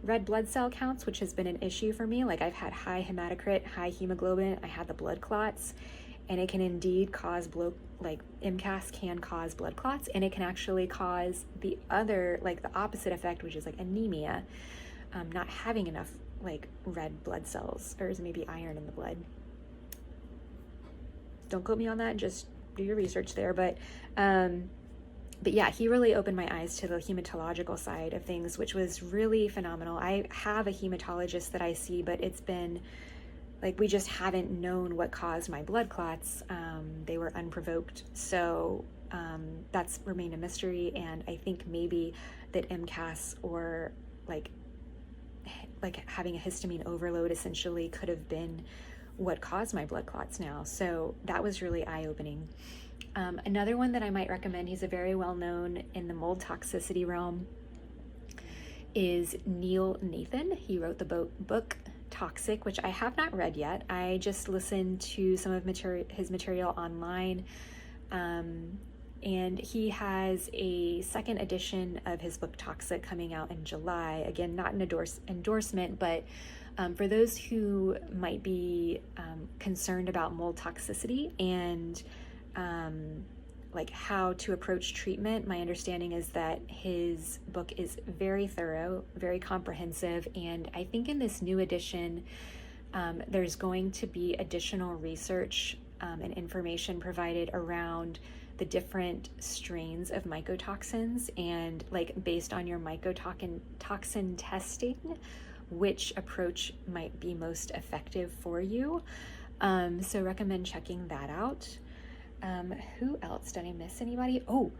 red blood cell counts, which has been an issue for me. Like I've had high hematocrit, high hemoglobin, I had the blood clots, and it can indeed cause MCAS can cause blood clots, and it can actually cause the other, like the opposite effect, which is like anemia, not having enough like red blood cells, or is maybe iron in the blood. Don't quote me on that, just do your research there. But yeah, he really opened my eyes to the hematological side of things, which was really phenomenal. I have a hematologist that I see, but it's been like, we just haven't known what caused my blood clots. They were unprovoked. So that's remained a mystery. And I think maybe that MCAS or like having a histamine overload essentially could have been what caused my blood clots now. So that was really eye-opening. Another one that I might recommend, he's a very well-known in the mold toxicity realm, is Neil Nathan. He wrote the book Toxic, which I have not read yet. I just listened to some of his material online. And he has a second edition of his book Toxic coming out in July. Again, not an endorsement, but for those who might be concerned about mold toxicity and like how to approach treatment, my understanding is that his book is very thorough, very comprehensive, and I think in this new edition there's going to be additional research and information provided around the different strains of mycotoxins, and like based on your mycotoxin testing, which approach might be most effective for you. So recommend checking that out. Who else? Did I miss anybody? Oh,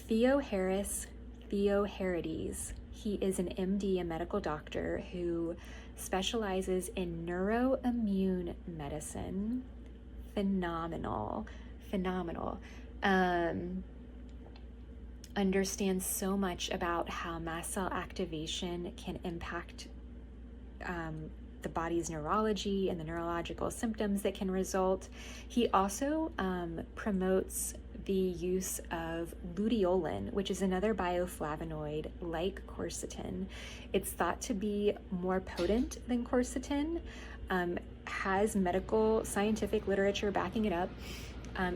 Theoharis Theoharides. He is an MD, a medical doctor who specializes in neuroimmune medicine. Phenomenal. Understands so much about how mast cell activation can impact the body's neurology and the neurological symptoms that can result. He also promotes the use of luteolin, which is another bioflavonoid like quercetin. It's thought to be more potent than quercetin, has medical scientific literature backing it up.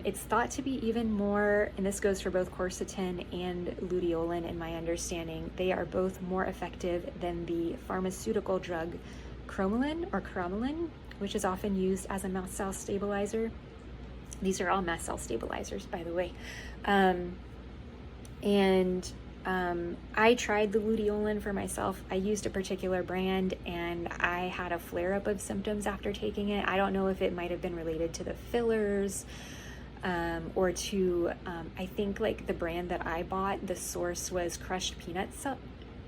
It's thought to be even more, and this goes for both quercetin and luteolin in my understanding, they are both more effective than the pharmaceutical drug cromolyn, which is often used as a mast cell stabilizer. These are all mast cell stabilizers, by the way. I tried the luteolin for myself. I used a particular brand and I had a flare-up of symptoms after taking it. I don't know if it might have been related to the fillers, or to, I think like the brand that I bought, the source was crushed peanut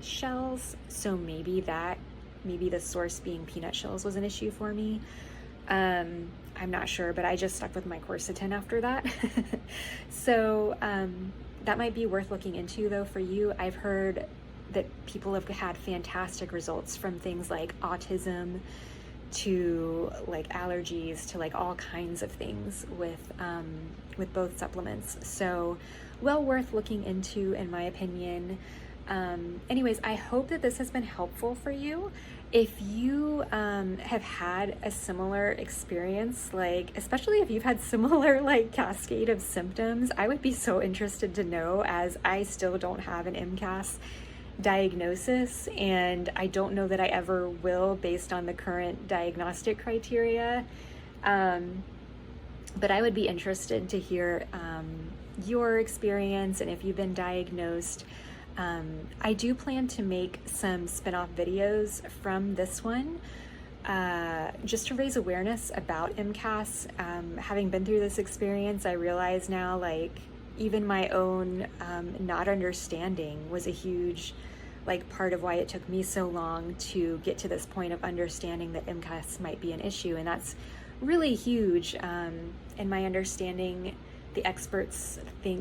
shells. So maybe the source being peanut shells was an issue for me. I'm not sure, but I just stuck with my quercetin after that. So that might be worth looking into though for you. I've heard that people have had fantastic results from things like autism to like allergies to like all kinds of things with both supplements. So well worth looking into in my opinion. Anyways, I hope that this has been helpful for you. If you have had a similar experience, like especially if you've had similar like cascade of symptoms, I would be so interested to know, as I still don't have an MCAS diagnosis and I don't know that I ever will based on the current diagnostic criteria. But I would be interested to hear your experience and if you've been diagnosed. I do plan to make some spin-off videos from this one, just to raise awareness about MCAS. Having been through this experience, I realize now, like, even my own not understanding was a huge, like, part of why it took me so long to get to this point of understanding that MCAS might be an issue, and that's really huge. In my understanding,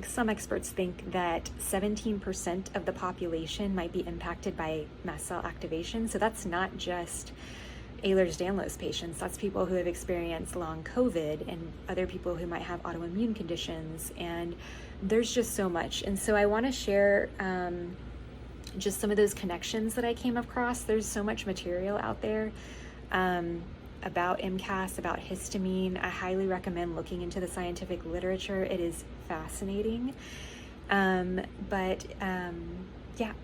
some experts think that 17% of the population might be impacted by mast cell activation. So that's not just Ehlers-Danlos patients, that's people who have experienced long COVID and other people who might have autoimmune conditions, and there's just so much. And so I want to share just some of those connections that I came across. There's so much material out there about MCAS, about histamine. I highly recommend looking into the scientific literature. It is fascinating. Yeah,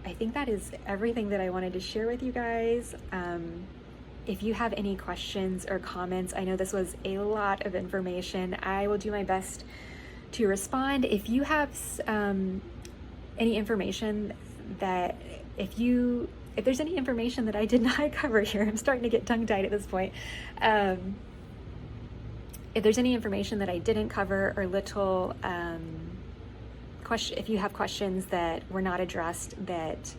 I think that is everything that I wanted to share with you guys. If you have any questions or comments, I know this was a lot of information. I will do my best to respond. If you have any information that, if there's any information that I did not cover here, I'm starting to get tongue-tied at this point. If there's any information that I didn't cover or little if you have questions that were not addressed that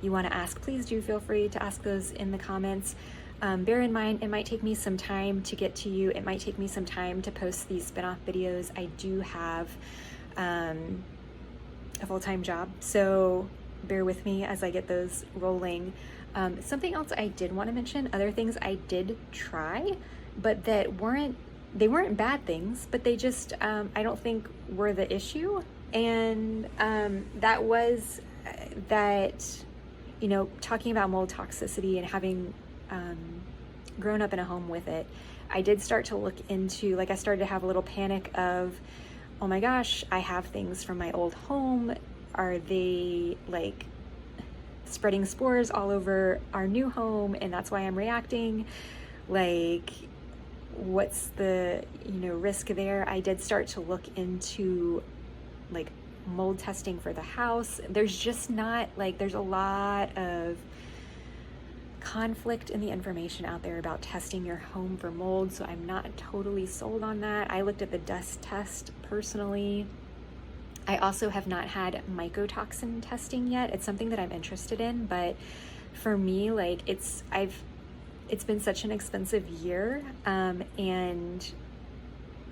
you want to ask, please do feel free to ask those in the comments. Bear in mind, it might take me some time to get to you. It might take me some time to post these spin-off videos. I do have a full-time job, so bear with me as I get those rolling. Something else I did want to mention, other things I did try, but that weren't bad things, but they just, I don't think were the issue. And that was that, talking about mold toxicity and having grown up in a home with it, I did start to look into, I started to have a little panic of, oh my gosh, I have things from my old home. Are they spreading spores all over our new home, and that's why I'm reacting? What's the risk there? I did start to look into mold testing for the house. There's just not there's a lot of conflict in the information out there about testing your home for mold, so I'm not totally sold on that. I looked at the dust test personally. I also have not had mycotoxin testing yet. It's something that I'm interested in, but for me, it's been such an expensive year, and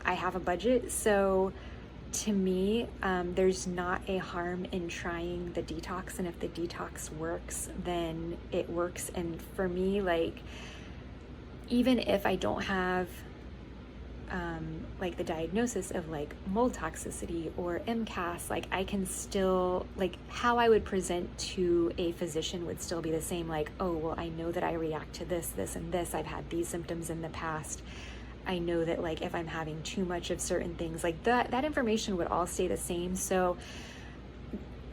I have a budget. So to me, there's not a harm in trying the detox, and if the detox works, then it works. And for me, even if I don't have like the diagnosis of like mold toxicity or MCAS, like I can still, like how I would present to a physician would still be the same. Like, oh, well, I know that I react to this, this, and this. I've had these symptoms in the past. I know that like if I'm having too much of certain things, like that information would all stay the same. So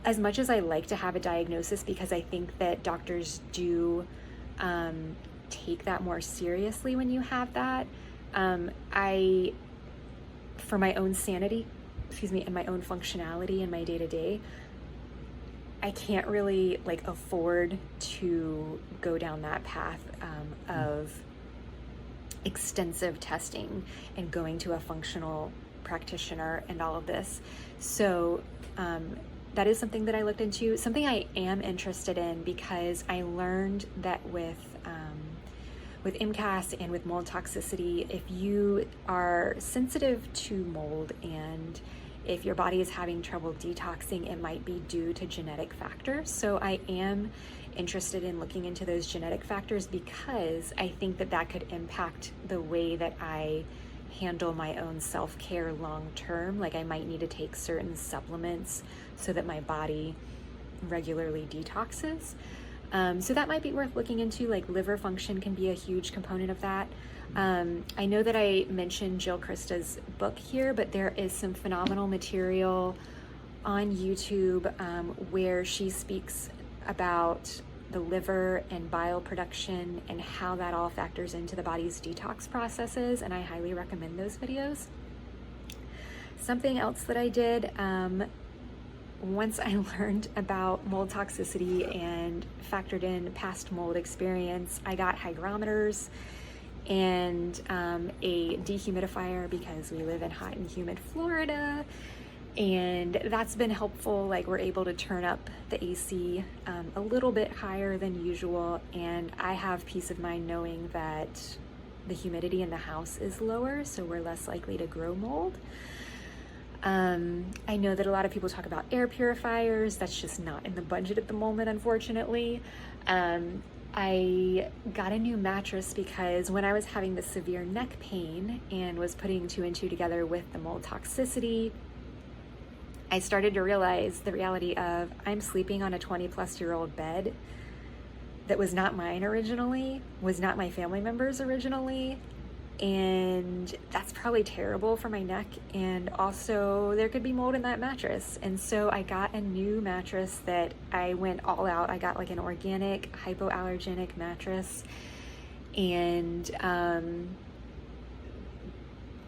as much as I like to have a diagnosis, because I think that doctors do take that more seriously when you have that, for my own sanity, and my own functionality in my day-to-day, I can't really like afford to go down that path of extensive testing and going to a functional practitioner and all of this. So that is something that I looked into, something I am interested in, because I learned that with MCAS and with mold toxicity, if you are sensitive to mold and if your body is having trouble detoxing, it might be due to genetic factors. So I am interested in looking into those genetic factors, because I think that that could impact the way that I handle my own self-care long term. Like I might need to take certain supplements so that my body regularly detoxes. So that might be worth looking into. Like liver function can be a huge component of that. I know that I mentioned Jill Crista's book here, but there is some phenomenal material on YouTube where she speaks about the liver and bile production and how that all factors into the body's detox processes, and I highly recommend those videos. Something else that I did, once I learned about mold toxicity and factored in past mold experience, I got hygrometers and a dehumidifier, because we live in hot and humid Florida, and that's been helpful. Like we're able to turn up the AC a little bit higher than usual, and I have peace of mind knowing that the humidity in the house is lower, so we're less likely to grow mold. I know that a lot of people talk about air purifiers. That's just not in the budget at the moment, unfortunately. I got a new mattress because when I was having the severe neck pain and was putting 2 and 2 together with the mold toxicity, I started to realize the reality of I'm sleeping on a 20-plus-year-old bed that was not mine originally, was not my family members originally, and that's probably terrible for my neck, and also there could be mold in that mattress. And so I got a new mattress that I went all out. I got like an organic hypoallergenic mattress, and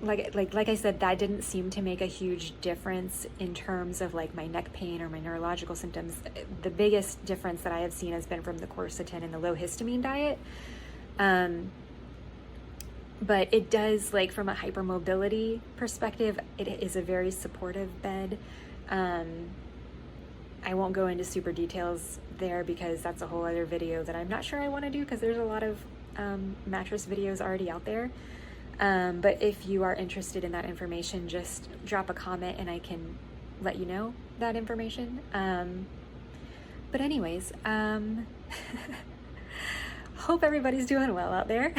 like I said, that didn't seem to make a huge difference in terms of like my neck pain or my neurological symptoms. The biggest difference that I have seen has been from the quercetin and the low histamine diet. But it does, like from a hypermobility perspective, it is a very supportive bed. I won't go into super details there because that's a whole other video that I'm not sure I want to do, because there's a lot of mattress videos already out there. But if you are interested in that information, just drop a comment and I can let you know that information. But anyways, hope everybody's doing well out there.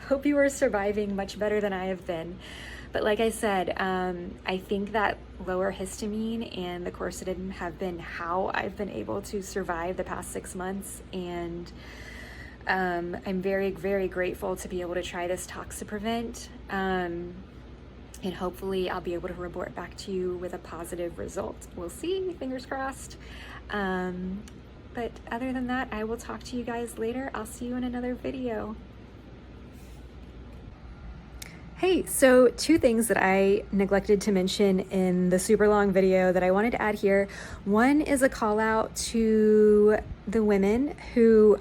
Hope you are surviving much better than I have been. But like I said, I think that lower histamine and the quercetin have been how I've been able to survive the past 6 months. And I'm very, very grateful to be able to try this Toxiprevent. And hopefully I'll be able to report back to you with a positive result. We'll see, fingers crossed. But other than that, I will talk to you guys later. I'll see you in another video. Hey, so 2 things that I neglected to mention in the super long video that I wanted to add here. One is a call out to the women who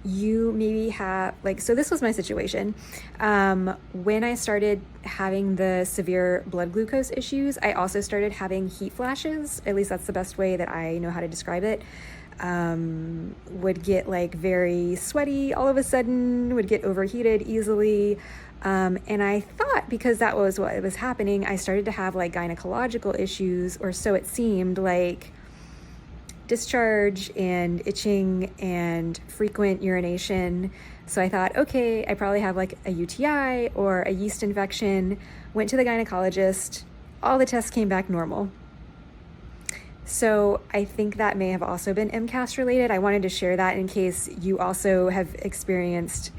you maybe have, like, so this was my situation. When I started having the severe blood glucose issues, I also started having heat flashes. At least that's the best way that I know how to describe it. Would get like very sweaty all of a sudden, would get overheated easily. And I thought because that was what was happening, I started to have like gynecological issues, or so it seemed like. discharge and itching and frequent urination. So I thought, okay, I probably have like a UTI or a yeast infection. Went to the gynecologist. All the tests came back normal. So I think that may have also been MCAS related. I wanted to share that in case you also have experienced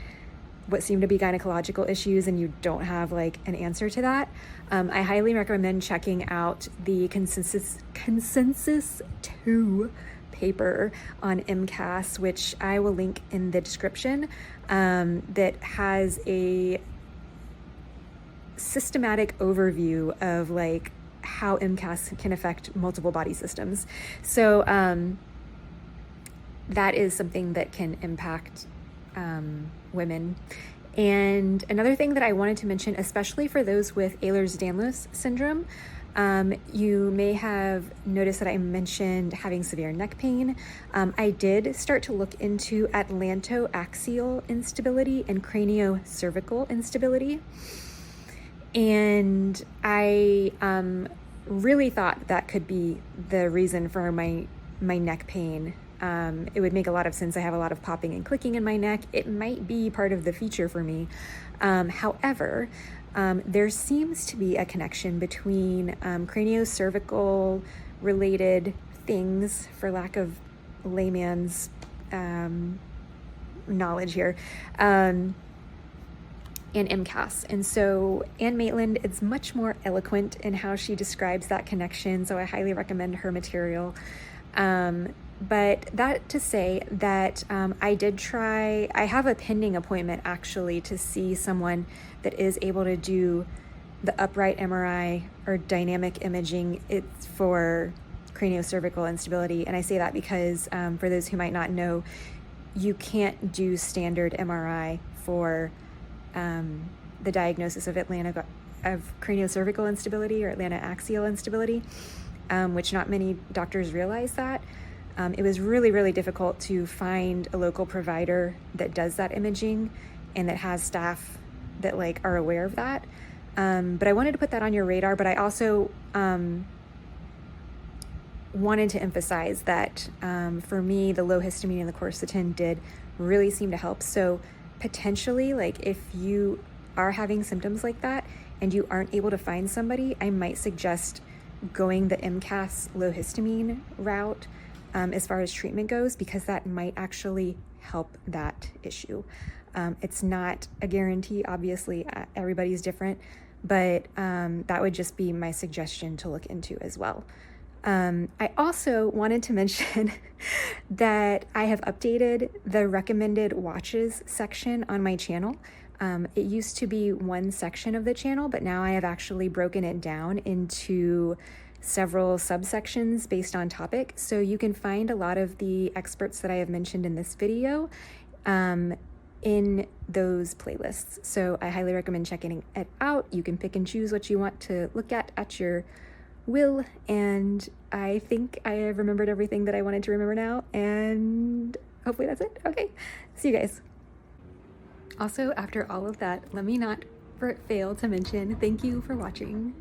what seem to be gynecological issues and you don't have like an answer to that. I highly recommend checking out the consensus 2 paper on MCAS, which I will link in the description, that has a systematic overview of like how MCAS can affect multiple body systems. So that is something that can impact women. And another thing that I wanted to mention, especially for those with Ehlers-Danlos syndrome, you may have noticed that I mentioned having severe neck pain. I did start to look into atlantoaxial instability and craniocervical instability. And I really thought that could be the reason for my neck pain. It would make a lot of sense. I have a lot of popping and clicking in my neck. It might be part of the feature for me. However, there seems to be a connection between craniocervical related things, for lack of layman's knowledge here, and MCAS. And so Anne Maitland is much more eloquent in how she describes that connection. So I highly recommend her material. But that to say that I have a pending appointment actually to see someone that is able to do the upright MRI or dynamic imaging. It's for craniocervical instability. And I say that because for those who might not know, you can't do standard MRI for the diagnosis of craniocervical instability or atlantoaxial instability, which not many doctors realize that. It was really, really difficult to find a local provider that does that imaging and that has staff that like are aware of that. But I wanted to put that on your radar, but I also wanted to emphasize that for me, the low histamine and the quercetin did really seem to help. So potentially, like if you are having symptoms like that and you aren't able to find somebody, I might suggest going the MCAS low histamine route as far as treatment goes, because that might actually help that issue. It's not a guarantee, obviously, everybody's different, but that would just be my suggestion to look into as well. I also wanted to mention that I have updated the recommended watches section on my channel. It used to be one section of the channel, but now I have actually broken it down into several subsections based on topic. So you can find a lot of the experts that I have mentioned in this video in those playlists. So I highly recommend checking it out. You can pick and choose what you want to look at your will. And I think I have remembered everything that I wanted to remember now. And hopefully that's it. Okay, see you guys. Also, after all of that, let me not fail to mention, thank you for watching.